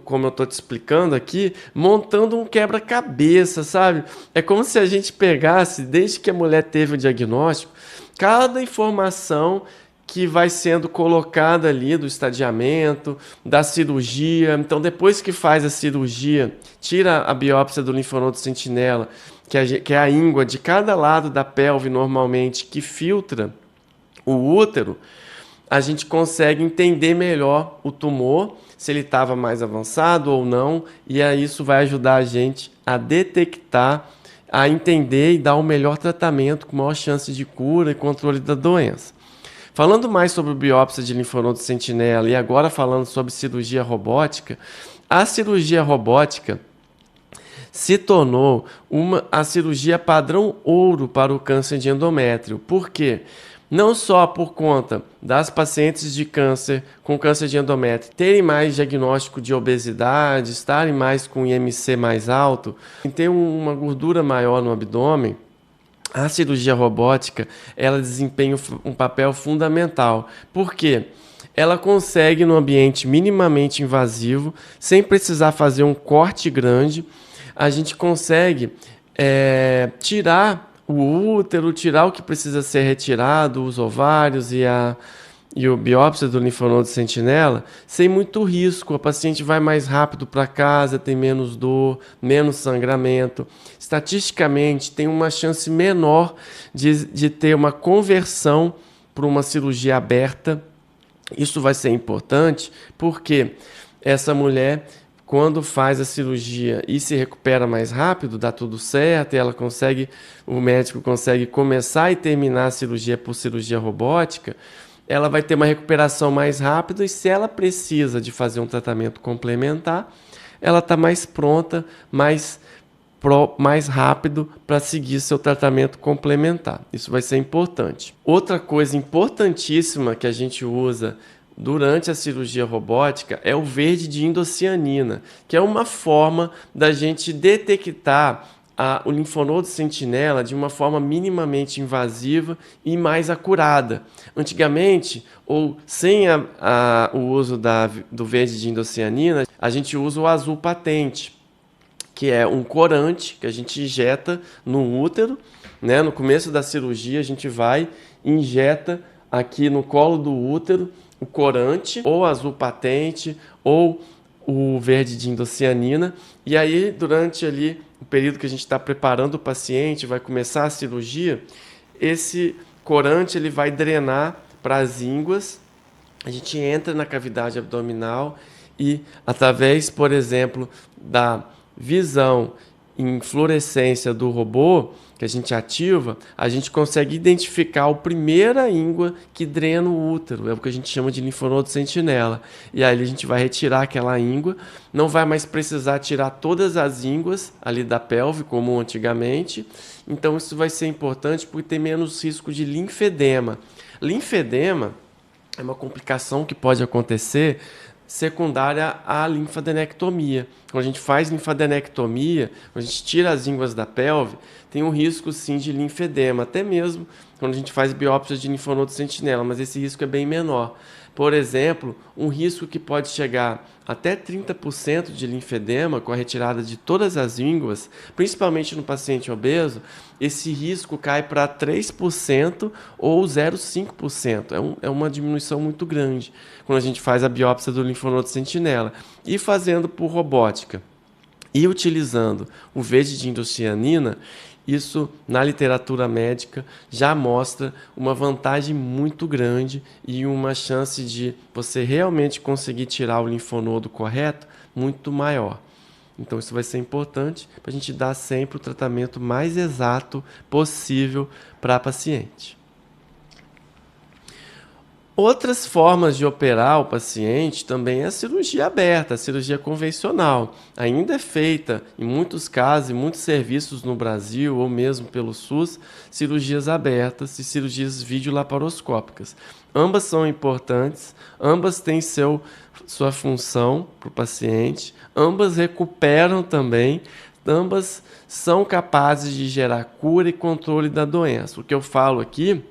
eu estou te explicando aqui, montando um quebra-cabeça, sabe? É como se a gente pegasse, desde que a mulher teve o diagnóstico, cada informação que vai sendo colocada ali do estadiamento, da cirurgia. Então, depois que faz a cirurgia, tira a biópsia do linfonodo sentinela, que é a íngua de cada lado da pelve normalmente, que filtra o útero, a gente consegue entender melhor o tumor, se ele estava mais avançado ou não, e aí isso vai ajudar a gente a detectar, a entender e dar o melhor tratamento com maior chance de cura e controle da doença. Falando mais sobre biópsia de linfonodo sentinela e agora falando sobre cirurgia robótica, a cirurgia robótica se tornou a cirurgia padrão ouro para o câncer de endométrio. Por quê? Não só por conta das pacientes de câncer com câncer de endométrio terem mais diagnóstico de obesidade, estarem mais com IMC mais alto, ter uma gordura maior no abdômen, a cirurgia robótica ela desempenha um papel fundamental. Por quê? Ela consegue, no ambiente minimamente invasivo, sem precisar fazer um corte grande, a gente consegue tirar o útero, tirar o que precisa ser retirado, os ovários e a biópsia do linfonodo sentinela, sem muito risco. A paciente vai mais rápido para casa, tem menos dor, menos sangramento. Estatisticamente, tem uma chance menor de ter uma conversão para uma cirurgia aberta. Isso vai ser importante porque essa mulher, quando faz a cirurgia e se recupera mais rápido, dá tudo certo, e o médico consegue começar e terminar a cirurgia por cirurgia robótica, ela vai ter uma recuperação mais rápida, e se ela precisa de fazer um tratamento complementar, ela está mais pronta, mais rápido para seguir seu tratamento complementar. Isso vai ser importante. Outra coisa importantíssima que a gente usa durante a cirurgia robótica é o verde de indocianina, que é uma forma da gente detectar o linfonodo sentinela de uma forma minimamente invasiva e mais acurada. Antigamente, ou sem o uso do verde de indocianina, a gente usa o azul patente, que é um corante que a gente injeta no útero, né? No começo da cirurgia, a gente vai e injeta aqui no colo do útero o corante, ou azul patente, ou o verde de indocianina. E aí, durante ali o período que a gente está preparando o paciente, vai começar a cirurgia, esse corante ele vai drenar para as ínguas. A gente entra na cavidade abdominal e, através, por exemplo, da visão em fluorescência do robô, que a gente ativa, a gente consegue identificar a primeira íngua que drena o útero, é o que a gente chama de linfonodo sentinela. E aí a gente vai retirar aquela íngua, não vai mais precisar tirar todas as ínguas ali da pelve, como antigamente. Então isso vai ser importante porque tem menos risco de linfedema. Linfedema é uma complicação que pode acontecer secundária à linfadenectomia. Quando a gente faz linfadenectomia, quando a gente tira as ínguas da pelve, tem um risco sim de linfedema, até mesmo quando a gente faz biópsia de linfonodo sentinela, mas esse risco é bem menor. Por exemplo, um risco que pode chegar até 30% de linfedema com a retirada de todas as ínguas, principalmente no paciente obeso, esse risco cai para 3% ou 0,5%. É uma diminuição muito grande quando a gente faz a biópsia do linfonodo sentinela. E fazendo por robótica e utilizando o verde de indocianina, isso na literatura médica já mostra uma vantagem muito grande e uma chance de você realmente conseguir tirar o linfonodo correto muito maior. Então isso vai ser importante para a gente dar sempre o tratamento mais exato possível para a paciente. Outras formas de operar o paciente também é a cirurgia aberta, a cirurgia convencional. Ainda é feita, em muitos casos, em muitos serviços no Brasil, ou mesmo pelo SUS, cirurgias abertas e cirurgias videolaparoscópicas. Ambas são importantes, ambas têm sua função para o paciente, ambas recuperam também, ambas são capazes de gerar cura e controle da doença. O que eu falo aqui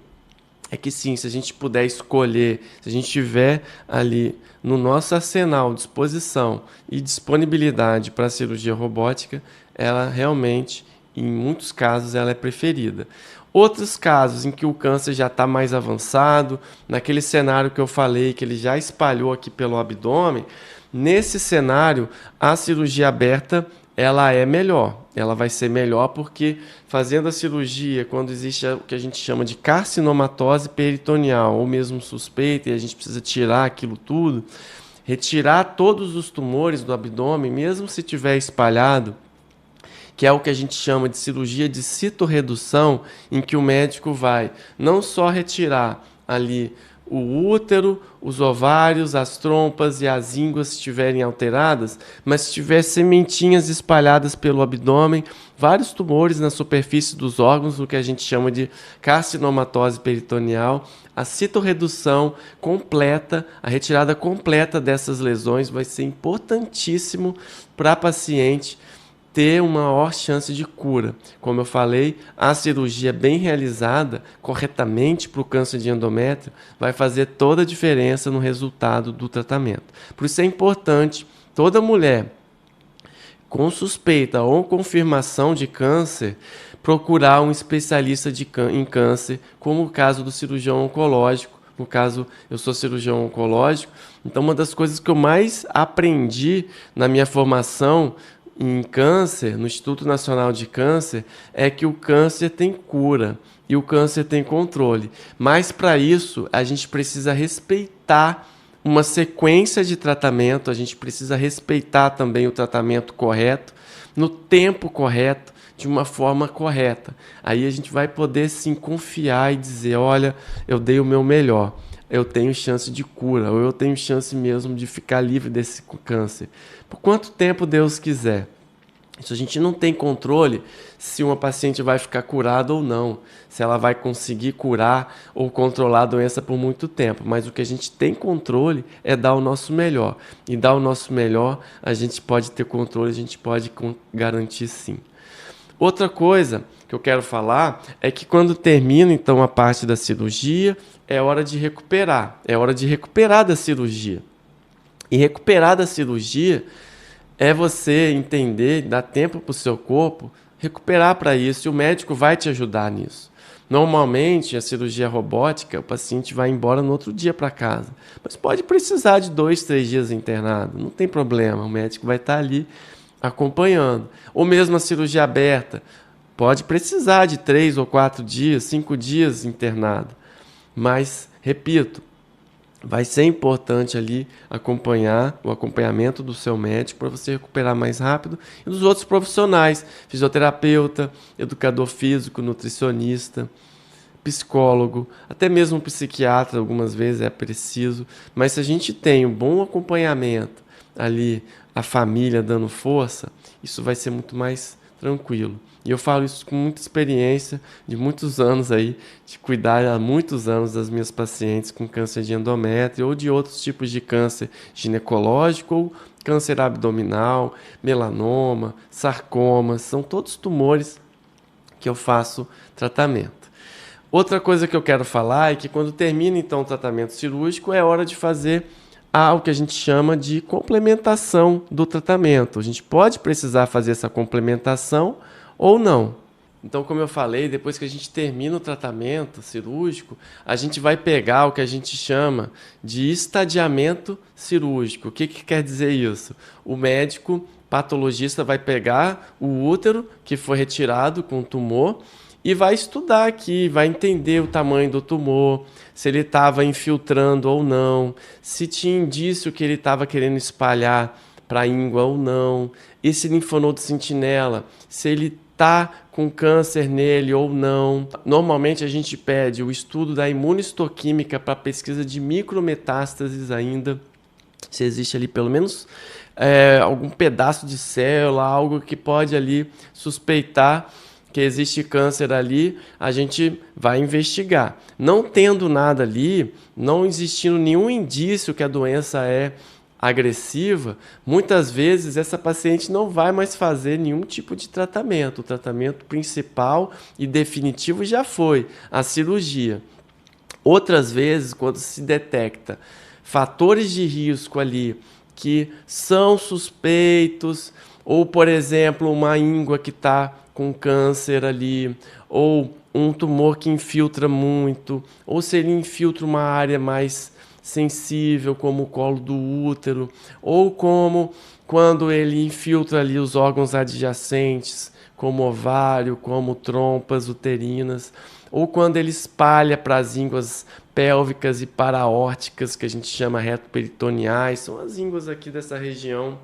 é que sim, se a gente puder escolher, se a gente tiver ali no nosso arsenal disposição e disponibilidade para a cirurgia robótica, ela realmente, em muitos casos, ela é preferida. Outros casos em que o câncer já está mais avançado, naquele cenário que eu falei, que ele já espalhou aqui pelo abdômen, nesse cenário, a cirurgia aberta ela é melhor, ela vai ser melhor porque fazendo a cirurgia, quando existe o que a gente chama de carcinomatose peritoneal, ou mesmo suspeita, e a gente precisa tirar aquilo tudo, retirar todos os tumores do abdômen, mesmo se tiver espalhado, que é o que a gente chama de cirurgia de citorredução, em que o médico vai não só retirar ali o útero, os ovários, as trompas e as ínguas se estiverem alteradas, mas se tiver sementinhas espalhadas pelo abdômen, vários tumores na superfície dos órgãos, o que a gente chama de carcinomatose peritoneal, a citorredução completa, a retirada completa dessas lesões vai ser importantíssimo para a paciente ter uma maior chance de cura. Como eu falei, a cirurgia bem realizada corretamente para o câncer de endométrio vai fazer toda a diferença no resultado do tratamento. Por isso é importante toda mulher com suspeita ou confirmação de câncer procurar um especialista em câncer, como o caso do cirurgião oncológico. No caso, eu sou cirurgião oncológico, então uma das coisas que eu mais aprendi na minha formação em câncer, no Instituto Nacional de Câncer, é que o câncer tem cura e o câncer tem controle. Mas para isso, a gente precisa respeitar uma sequência de tratamento, a gente precisa respeitar também o tratamento correto, no tempo correto, de uma forma correta. Aí a gente vai poder sim confiar e dizer, olha, eu dei o meu melhor. Eu tenho chance de cura, ou eu tenho chance mesmo de ficar livre desse câncer. Por quanto tempo Deus quiser. Isso a gente não tem controle se uma paciente vai ficar curada ou não, se ela vai conseguir curar ou controlar a doença por muito tempo. Mas o que a gente tem controle é dar o nosso melhor. E dar o nosso melhor, a gente pode ter controle, a gente pode garantir sim. Outra coisa que eu quero falar é que quando termina então a parte da cirurgia, é hora de recuperar. É hora de recuperar da cirurgia. E recuperar da cirurgia é você entender, dar tempo para o seu corpo recuperar para isso, e o médico vai te ajudar nisso. Normalmente, a cirurgia robótica, o paciente vai embora no outro dia para casa. Mas pode precisar de 2, 3 dias internado, não tem problema, o médico vai estar ali acompanhando. Ou mesmo a cirurgia aberta, pode precisar de 3 ou 4 dias, 5 dias internado. Mas, repito, vai ser importante ali acompanhar o acompanhamento do seu médico para você recuperar mais rápido e dos outros profissionais, fisioterapeuta, educador físico, nutricionista, psicólogo, até mesmo psiquiatra, algumas vezes é preciso, mas se a gente tem um bom acompanhamento ali, a família dando força, isso vai ser muito mais tranquilo. E eu falo isso com muita experiência, de muitos anos aí, de cuidar há muitos anos das minhas pacientes com câncer de endométrio ou de outros tipos de câncer ginecológico ou câncer abdominal, melanoma, sarcomas, são todos tumores que eu faço tratamento. Outra coisa que eu quero falar é que quando termina então o tratamento cirúrgico, é hora de fazer o que a gente chama de complementação do tratamento. A gente pode precisar fazer essa complementação ou não. Então, como eu falei, depois que a gente termina o tratamento cirúrgico, a gente vai pegar o que a gente chama de estadiamento cirúrgico. O que quer dizer isso? O médico patologista vai pegar o útero que foi retirado com tumor e vai estudar aqui, vai entender o tamanho do tumor, se ele estava infiltrando ou não, se tinha indício que ele estava querendo espalhar para a íngua ou não, esse linfonodo sentinela, se ele está com câncer nele ou não. Normalmente a gente pede o estudo da imunistoquímica para pesquisa de micrometástases ainda, se existe ali pelo menos algum pedaço de célula, algo que pode ali suspeitar que existe câncer ali, a gente vai investigar. Não tendo nada ali, não existindo nenhum indício que a doença é agressiva, muitas vezes essa paciente não vai mais fazer nenhum tipo de tratamento. O tratamento principal e definitivo já foi a cirurgia. Outras vezes, quando se detecta fatores de risco ali que são suspeitos, ou, por exemplo, uma íngua que está com câncer ali, ou um tumor que infiltra muito, ou se ele infiltra uma área mais sensível, como o colo do útero, ou como quando ele infiltra ali os órgãos adjacentes, como ovário, como trompas uterinas, ou quando ele espalha para as ínguas pélvicas e paraórticas, que a gente chama retoperitoneais, são as ínguas aqui dessa região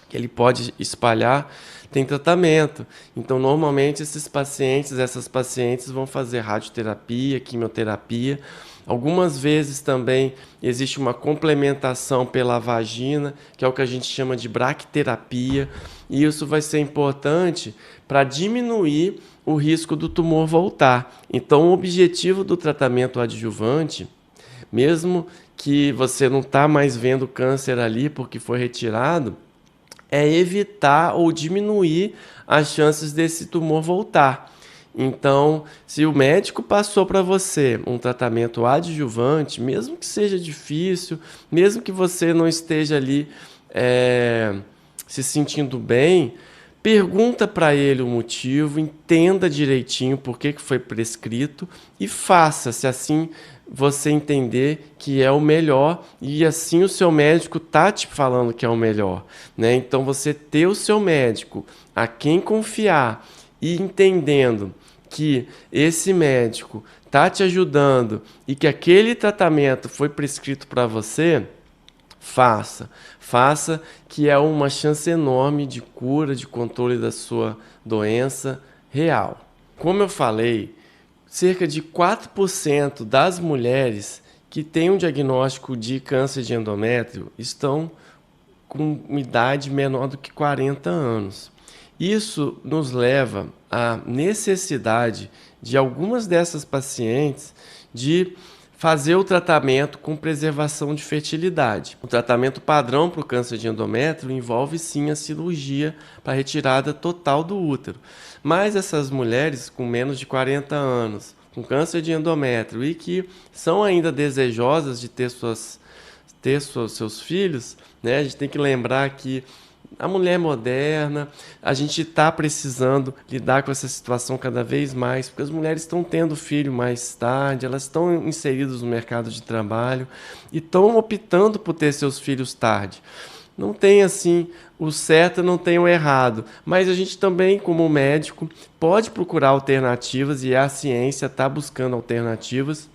que ele pode espalhar, tem tratamento. Então, normalmente, essas pacientes vão fazer radioterapia, quimioterapia. Algumas vezes também existe uma complementação pela vagina, que é o que a gente chama de braquiterapia, e isso vai ser importante para diminuir o risco do tumor voltar. Então, o objetivo do tratamento adjuvante, mesmo que você não está mais vendo câncer ali porque foi retirado, é evitar ou diminuir as chances desse tumor voltar. Então, se o médico passou para você um tratamento adjuvante, mesmo que seja difícil, mesmo que você não esteja ali se sentindo bem, pergunta para ele o motivo, entenda direitinho por que foi prescrito e faça, se assim você entender que é o melhor e assim o seu médico tá te falando que é o melhor, né? Então você ter o seu médico a quem confiar e entendendo que esse médico tá te ajudando e que aquele tratamento foi prescrito para você, faça que é uma chance enorme de cura, de controle da sua doença real. Como eu falei, cerca de 4% das mulheres que têm um diagnóstico de câncer de endométrio estão com uma idade menor do que 40 anos. Isso nos leva à necessidade de algumas dessas pacientes de fazer o tratamento com preservação de fertilidade. O tratamento padrão para o câncer de endométrio envolve sim a cirurgia para retirada total do útero. Mas essas mulheres com menos de 40 anos, com câncer de endométrio e que são ainda desejosas de ter seus filhos, né? A gente tem que lembrar que a mulher moderna, a gente está precisando lidar com essa situação cada vez mais, porque as mulheres estão tendo filho mais tarde, elas estão inseridas no mercado de trabalho e estão optando por ter seus filhos tarde. Não tem assim o certo, não tem o errado, mas a gente também, como médico, pode procurar alternativas e a ciência está buscando alternativas.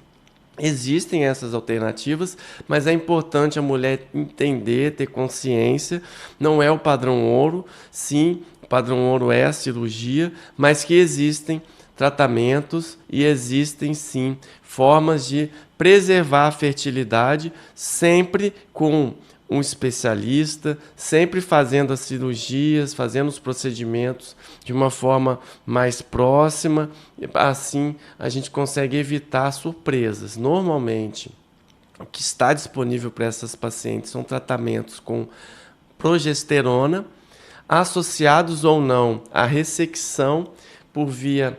Existem essas alternativas, mas é importante a mulher entender, ter consciência. Não é o padrão ouro, sim, o padrão ouro é a cirurgia, mas que existem tratamentos e existem sim formas de preservar a fertilidade, sempre com um especialista, sempre fazendo as cirurgias, fazendo os procedimentos de uma forma mais próxima. Assim, a gente consegue evitar surpresas. Normalmente, o que está disponível para essas pacientes são tratamentos com progesterona, associados ou não à ressecção por via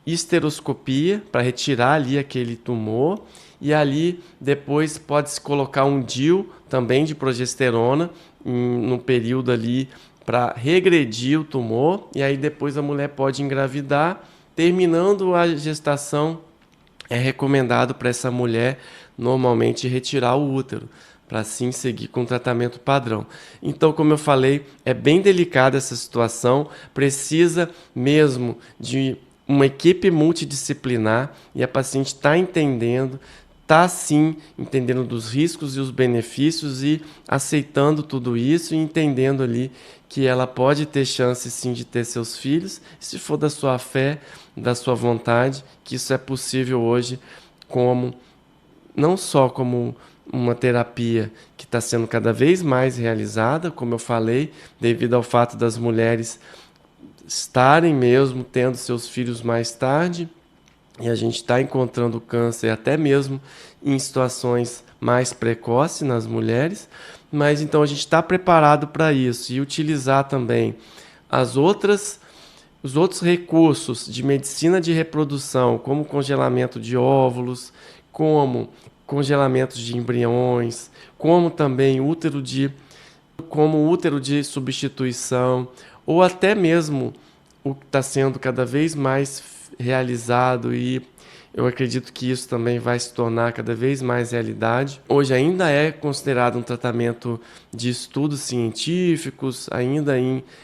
esteroscopia, para retirar ali aquele tumor, e ali depois pode-se colocar um DIU também de progesterona no período ali para regredir o tumor, e aí depois a mulher pode engravidar. Terminando a gestação, é recomendado para essa mulher normalmente retirar o útero, para assim seguir com o tratamento padrão. Então, como eu falei, é bem delicada essa situação, precisa mesmo de uma equipe multidisciplinar e a paciente está entendendo, está sim entendendo dos riscos e os benefícios e aceitando tudo isso e entendendo ali que ela pode ter chance sim de ter seus filhos, se for da sua fé, da sua vontade, que isso é possível hoje como não só como uma terapia que está sendo cada vez mais realizada, como eu falei, devido ao fato das mulheres estarem mesmo tendo seus filhos mais tarde, e a gente está encontrando câncer até mesmo em situações mais precoces nas mulheres, mas então a gente está preparado para isso e utilizar também as outras os outros recursos de medicina de reprodução, como congelamento de óvulos, como congelamentos de embriões, como também útero de substituição, ou até mesmo o que está sendo cada vez mais realizado e eu acredito que isso também vai se tornar cada vez mais realidade. Hoje ainda é considerado um tratamento de estudos científicos, ainda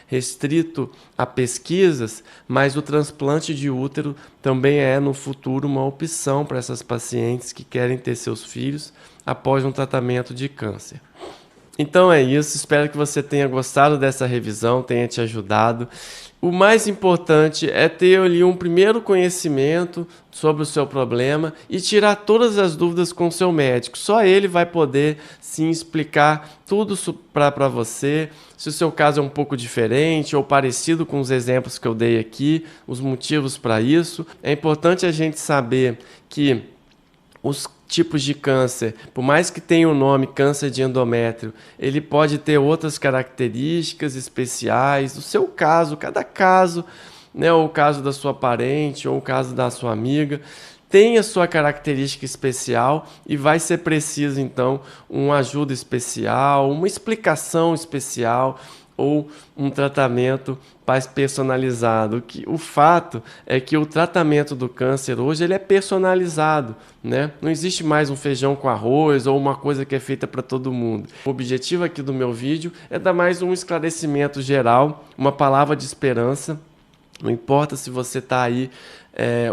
restrito a pesquisas, mas o transplante de útero também é no futuro uma opção para essas pacientes que querem ter seus filhos após um tratamento de câncer. Então é isso, espero que você tenha gostado dessa revisão, tenha te ajudado. O mais importante é ter ali um primeiro conhecimento sobre o seu problema e tirar todas as dúvidas com o seu médico. Só ele vai poder sim explicar tudo para você. Se o seu caso é um pouco diferente ou parecido com os exemplos que eu dei aqui, os motivos para isso. É importante a gente saber que os tipos de câncer, por mais que tenha o nome câncer de endométrio, ele pode ter outras características especiais. O seu caso, cada caso, né, ou o caso da sua parente, ou o caso da sua amiga, tem a sua característica especial e vai ser preciso, então, uma ajuda especial, uma explicação especial ou um tratamento mais personalizado. O fato é que o tratamento do câncer hoje ele é personalizado, né? Não existe mais um feijão com arroz ou uma coisa que é feita para todo mundo. O objetivo aqui do meu vídeo é dar mais um esclarecimento geral, uma palavra de esperança. Não importa se você está aí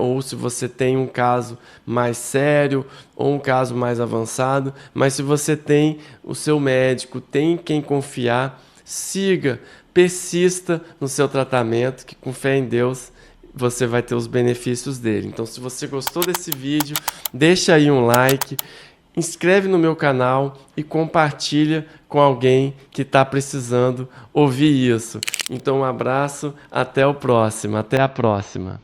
ou se você tem um caso mais sério ou um caso mais avançado, mas se você tem o seu médico, tem quem confiar, siga, persista no seu tratamento, que com fé em Deus você vai ter os benefícios dele. Então, se você gostou desse vídeo, deixa aí um like, inscreve no meu canal e compartilha com alguém que está precisando ouvir isso. Então, um abraço, até o próximo, até a próxima.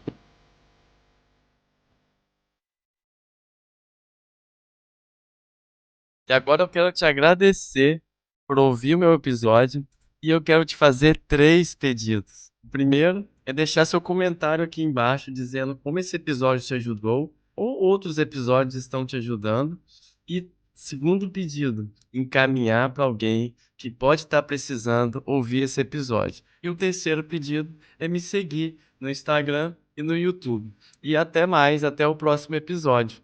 E agora eu quero te agradecer por ouvir o meu episódio e eu quero te fazer 3 pedidos. O primeiro é deixar seu comentário aqui embaixo dizendo como esse episódio te ajudou ou outros episódios estão te ajudando. E Segundo pedido, encaminhar para alguém que pode estar precisando ouvir esse episódio. E o terceiro pedido é me seguir no Instagram e no YouTube. E até mais, até o próximo episódio.